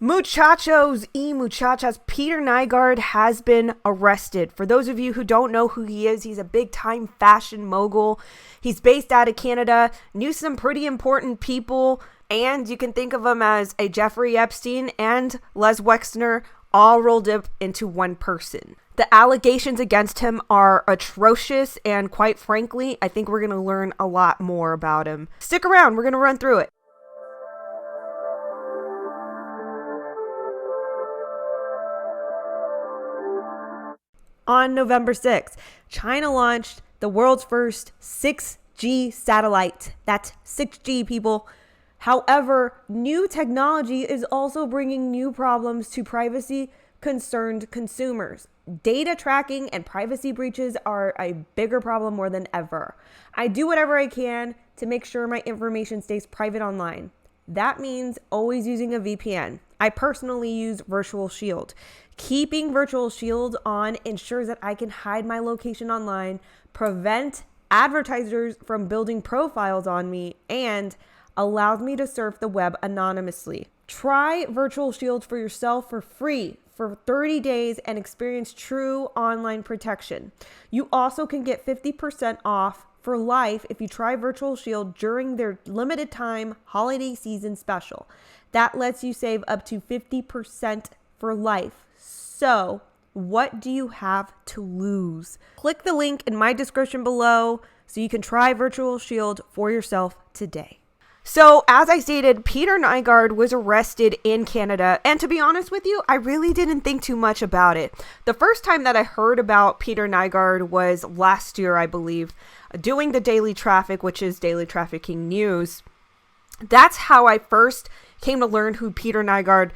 Muchachos y muchachas, Peter Nygard has been arrested. For those of you who don't know who he is, he's a big-time fashion mogul. He's based out of Canada, knew some pretty important people, and you can think of him as a Jeffrey Epstein and Les Wexner all rolled up into one person. The allegations against him are atrocious, and quite frankly, I think we're going to learn a lot more about him. Stick around, we're going to run through it. On November 6th, China launched the world's first 6G satellite. That's 6G, people. However, new technology is also bringing new problems to privacy-concerned consumers. Data tracking and privacy breaches are a bigger problem more than ever. I do whatever I can to make sure my information stays private online. That means always using a VPN. I personally use Virtual Shield. Keeping Virtual Shield on ensures that I can hide my location online, prevent advertisers from building profiles on me, and allows me to surf the web anonymously. Try Virtual Shield for yourself for free for 30 days and experience true online protection. You also can get 50% off for life if you try Virtual Shield during their limited time holiday season special. That lets you save up to 50% for life. So, what do you have to lose? Click the link in my description below so you can try Virtual Shield for yourself today. So, as I stated, Peter Nygard was arrested in Canada, and to be honest with you, I really didn't think too much about it. The first time that I heard about Peter Nygard was last year, I believe, doing the Daily Traffic, which is Daily Trafficking News. That's how I first came to learn who Peter Nygard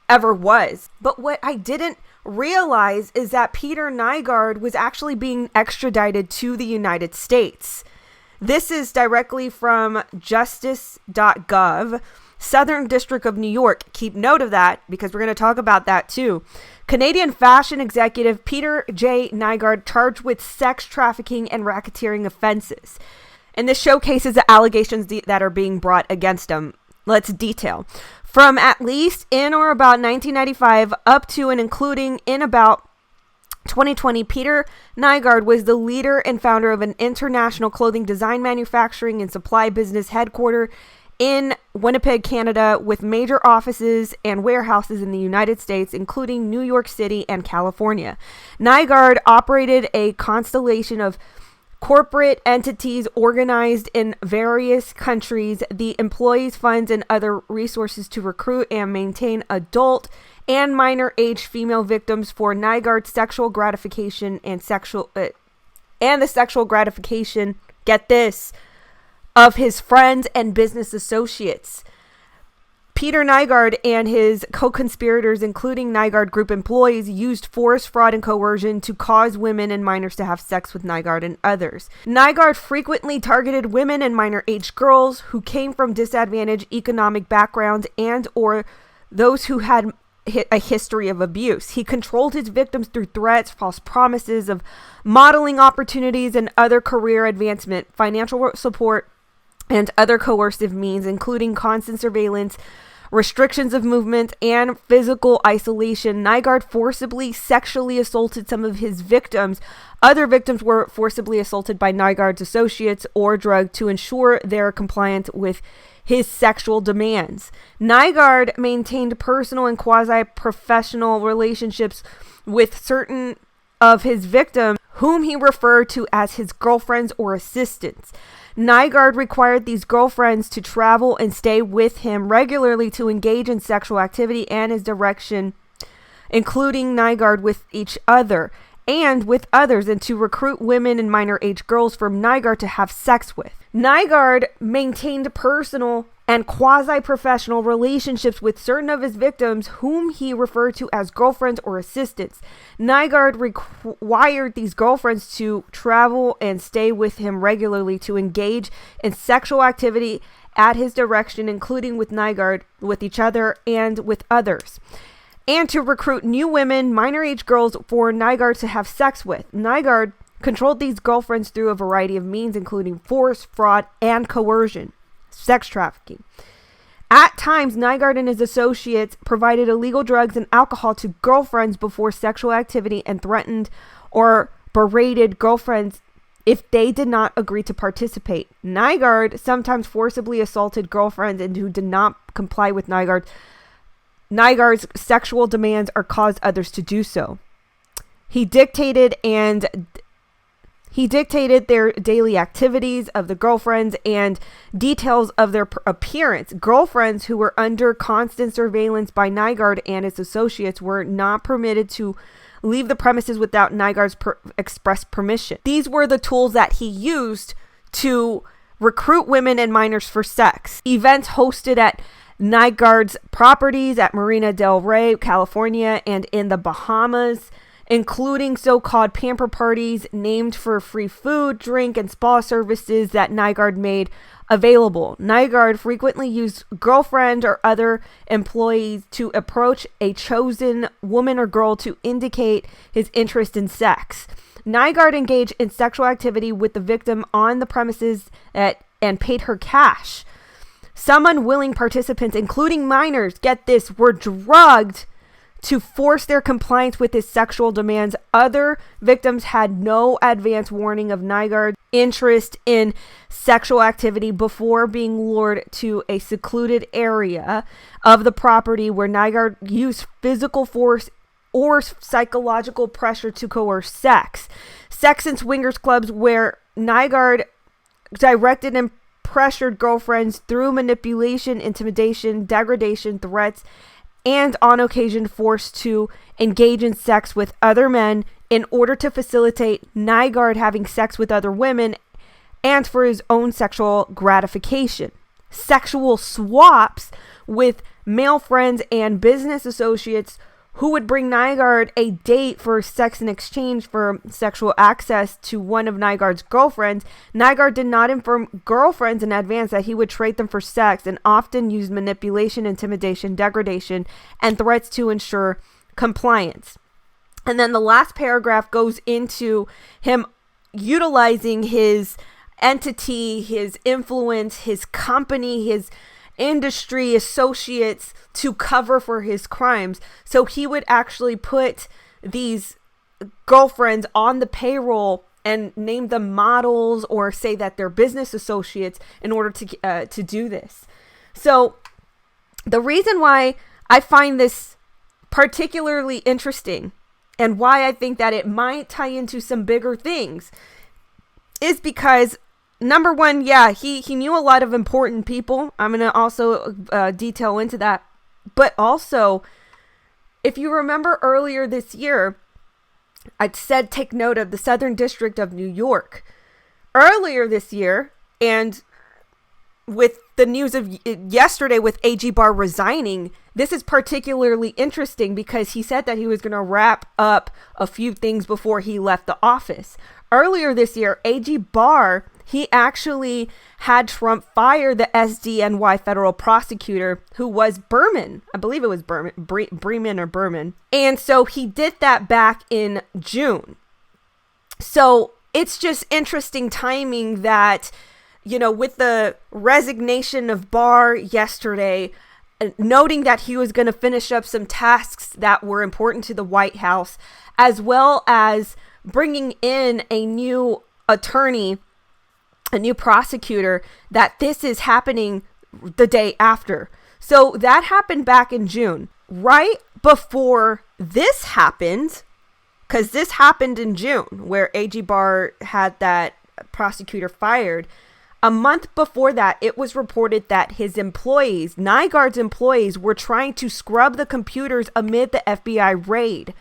ever was. But what I didn't realize is that Peter Nygard was actually being extradited to the United States. This is directly from justice.gov, Southern District of New York. Keep note of that because we're going to talk about that too. Canadian fashion executive Peter J. Nygard charged with sex trafficking and racketeering offenses. And this showcases the allegations that are being brought against him. Let's detail. From at least in or about 1995 up to and including in about 2020, Peter Nygard was the leader and founder of an international clothing design, manufacturing, and supply business headquartered in Winnipeg, Canada, with major offices and warehouses in the United States, including New York City and California. Nygard operated a constellation of corporate entities organized in various countries, the employees' funds and other resources to recruit and maintain adult and minor age female victims for Nygard's sexual gratification and the sexual gratification, get this, of his friends and business associates. Peter Nygard and his co-conspirators, including Nygard Group employees, used force, fraud, and coercion to cause women and minors to have sex with Nygard and others. Nygard frequently targeted women and minor-aged girls who came from disadvantaged economic backgrounds and or those who had a history of abuse. He controlled his victims through threats, false promises of modeling opportunities and other career advancement, financial support, and other coercive means, including constant surveillance, restrictions of movement, and physical isolation. Nygard forcibly sexually assaulted some of his victims. Other victims were forcibly assaulted by Nygard's associates or drugged to ensure their compliance with his sexual demands. Nygard maintained personal and quasi-professional relationships with certain of his victims, whom he referred to as his girlfriends or assistants. Nygard required these girlfriends to travel and stay with him regularly to engage in sexual activity and his direction, including Nygard with each other and with others, and to recruit women and minor-aged girls from Nygard to have sex with. Nygard maintained personal and quasi-professional relationships with certain of his victims, whom he referred to as girlfriends or assistants. Nygard required these girlfriends to travel and stay with him regularly to engage in sexual activity at his direction, including with Nygard, with each other, and with others, and to recruit new women, minor-aged girls for Nygard to have sex with. Nygard controlled these girlfriends through a variety of means, including force, fraud, and coercion, sex trafficking. At times, Nygard and his associates provided illegal drugs and alcohol to girlfriends before sexual activity and threatened or berated girlfriends if they did not agree to participate. Nygard sometimes forcibly assaulted girlfriends and who did not comply with Nygard's sexual demands or caused others to do so. He dictated their daily activities of the girlfriends and details of their appearance. Girlfriends who were under constant surveillance by Nygard and his associates were not permitted to leave the premises without Nygard's express permission. These were the tools that he used to recruit women and minors for sex. Events hosted at Nygard's properties at Marina del Rey, California, and in the Bahamas, including so-called pamper parties named for free food, drink, and spa services that Nygard made available. Nygard frequently used girlfriend or other employees to approach a chosen woman or girl to indicate his interest in sex. Nygard engaged in sexual activity with the victim on the premises and paid her cash. Some unwilling participants, including minors, get this, were drugged to force their compliance with his sexual demands. Other victims had no advance warning of Nygard's interest in sexual activity before being lured to a secluded area of the property where Nygard used physical force or psychological pressure to coerce sex. Sex and swingers clubs where Nygard directed and pressured girlfriends through manipulation, intimidation, degradation, threats, and on occasion forced to engage in sex with other men in order to facilitate Nygard having sex with other women and for his own sexual gratification. Sexual swaps with male friends and business associates who would bring Nygard a date for sex in exchange for sexual access to one of Nygard's girlfriends. Nygard did not inform girlfriends in advance that he would trade them for sex and often used manipulation, intimidation, degradation, and threats to ensure compliance. And then the last paragraph goes into him utilizing his entity, his influence, his company, his industry associates to cover for his crimes. So he would actually put these girlfriends on the payroll and name them models or say that they're business associates in order to do this. So the reason why I find this particularly interesting and why I think that it might tie into some bigger things is because number one, yeah, he knew a lot of important people. I'm going to also detail into that. But also, if you remember earlier this year, I said take note of the Southern District of New York. Earlier this year, and with the news of yesterday with A.G. Barr resigning, this is particularly interesting because he said that he was going to wrap up a few things before he left the office. Earlier this year, A.G. Barr, he actually had Trump fire the SDNY federal prosecutor who was Berman. I believe it was Bremen or Berman. And so he did that back in June. So it's just interesting timing that, you know, with the resignation of Barr yesterday, noting that he was going to finish up some tasks that were important to the White House, as well as bringing in a new attorney, a new prosecutor, that this is happening the day after. So that happened back in June. Right before this happened, because this happened in June, where A.G. Barr had that prosecutor fired. A month before that, it was reported that his employees, Nygard's employees, were trying to scrub the computers amid the FBI raid.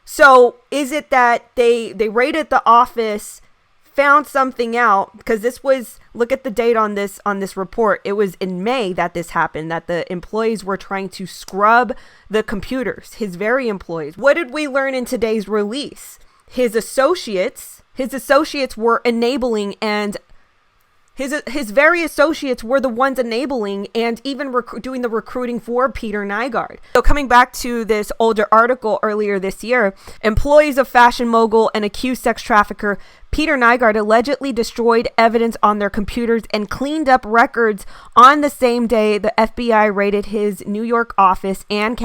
So is it that they raided the office, found something out? Because this was, look at the date on this report. It was in May that this happened, that the employees were trying to scrub the computers, his very employees. What did we learn in today's release? His associates were enabling and His very associates were the ones enabling and even doing the recruiting for Peter Nygard. So coming back to this older article earlier this year, employees of fashion mogul and accused sex trafficker Peter Nygard allegedly destroyed evidence on their computers and cleaned up records on the same day the FBI raided his New York office and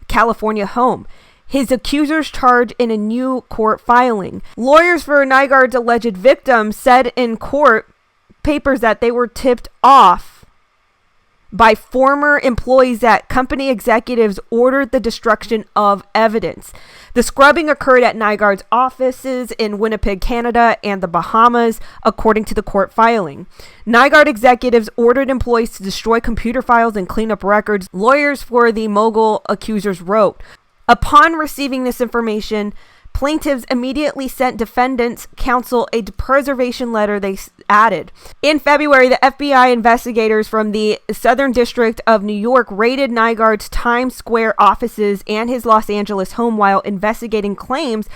California home. His accusers charged in a new court filing. Lawyers for Nygard's alleged victim said in court papers that they were tipped off by former employees that company executives ordered the destruction of evidence. The scrubbing occurred at Nygard's offices in Winnipeg, Canada, and the Bahamas, according to the court filing. Nygard executives ordered employees to destroy computer files and clean up records, lawyers for the mogul accusers wrote. Upon receiving this information, plaintiffs immediately sent defendants' counsel a preservation letter, they added. In February, the FBI investigators from the Southern District of New York raided Nygard's Times Square offices and his Los Angeles home while investigating claims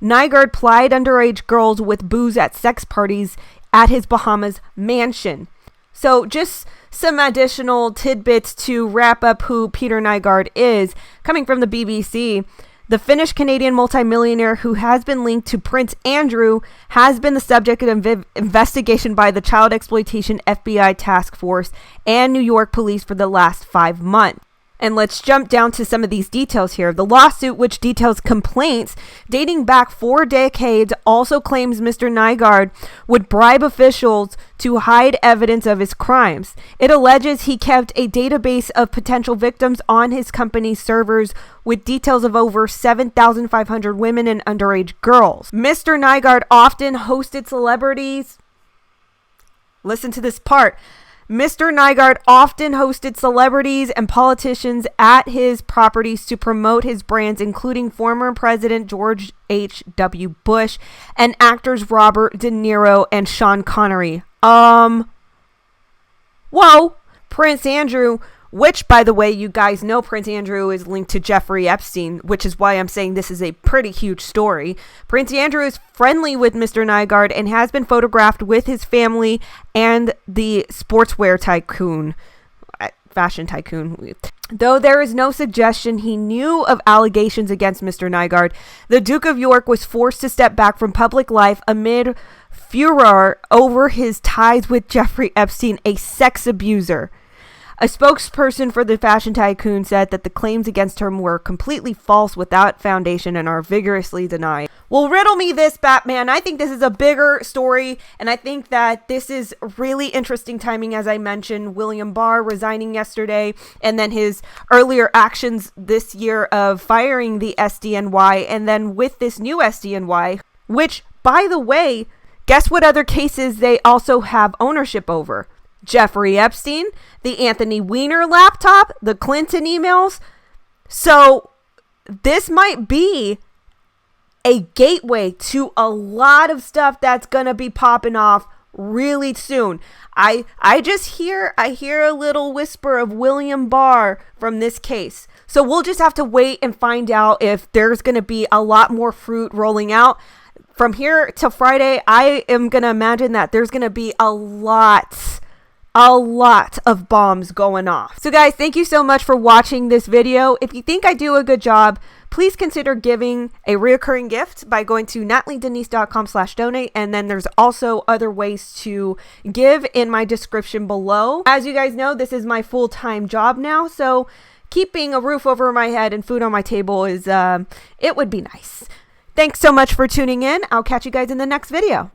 Nygard plied underage girls with booze at sex parties at his Bahamas mansion. So just some additional tidbits to wrap up who Peter Nygard is. Coming from the BBC, the Finnish-Canadian multimillionaire who has been linked to Prince Andrew has been the subject of investigation by the Child Exploitation FBI Task Force and New York police for the last 5 months. And let's jump down to some of these details here. The lawsuit, which details complaints dating back 4 decades, also claims Mr. Nygard would bribe officials to hide evidence of his crimes. It alleges he kept a database of potential victims on his company's servers with details of over 7,500 women and underage girls. Mr. Nygard often hosted celebrities. Listen to this part. Mr. Nygard often hosted celebrities and politicians at his properties to promote his brands, including former President George H.W. Bush and actors Robert De Niro and Sean Connery. Whoa. Prince Andrew, which, by the way, you guys know Prince Andrew is linked to Jeffrey Epstein, which is why I'm saying this is a pretty huge story. Prince Andrew is friendly with Mr. Nygard and has been photographed with his family and the sportswear tycoon, fashion tycoon. Though there is no suggestion he knew of allegations against Mr. Nygard, the Duke of York was forced to step back from public life amid furor over his ties with Jeffrey Epstein, a sex abuser. A spokesperson for the fashion tycoon said that the claims against him were completely false, without foundation, and are vigorously denied. Well, riddle me this, Batman. I think this is a bigger story, and I think that this is really interesting timing. As I mentioned, William Barr resigning yesterday, and then his earlier actions this year of firing the SDNY, and then with this new SDNY, which, by the way, guess what other cases they also have ownership over? Jeffrey Epstein, the Anthony Weiner laptop, the Clinton emails. So this might be a gateway to a lot of stuff that's going to be popping off really soon. I hear a little whisper of William Barr from this case. So we'll just have to wait and find out if there's going to be a lot more fruit rolling out. From here to Friday, I am going to imagine that there's going to be a lot of bombs going off. So guys, thank you so much for watching this video. If you think I do a good job, please consider giving a reoccurring gift by going to NatlyDenise.com/donate. And then there's also other ways to give in my description below. As you guys know, this is my full-time job now. So keeping a roof over my head and food on my table is, it would be nice. Thanks so much for tuning in. I'll catch you guys in the next video.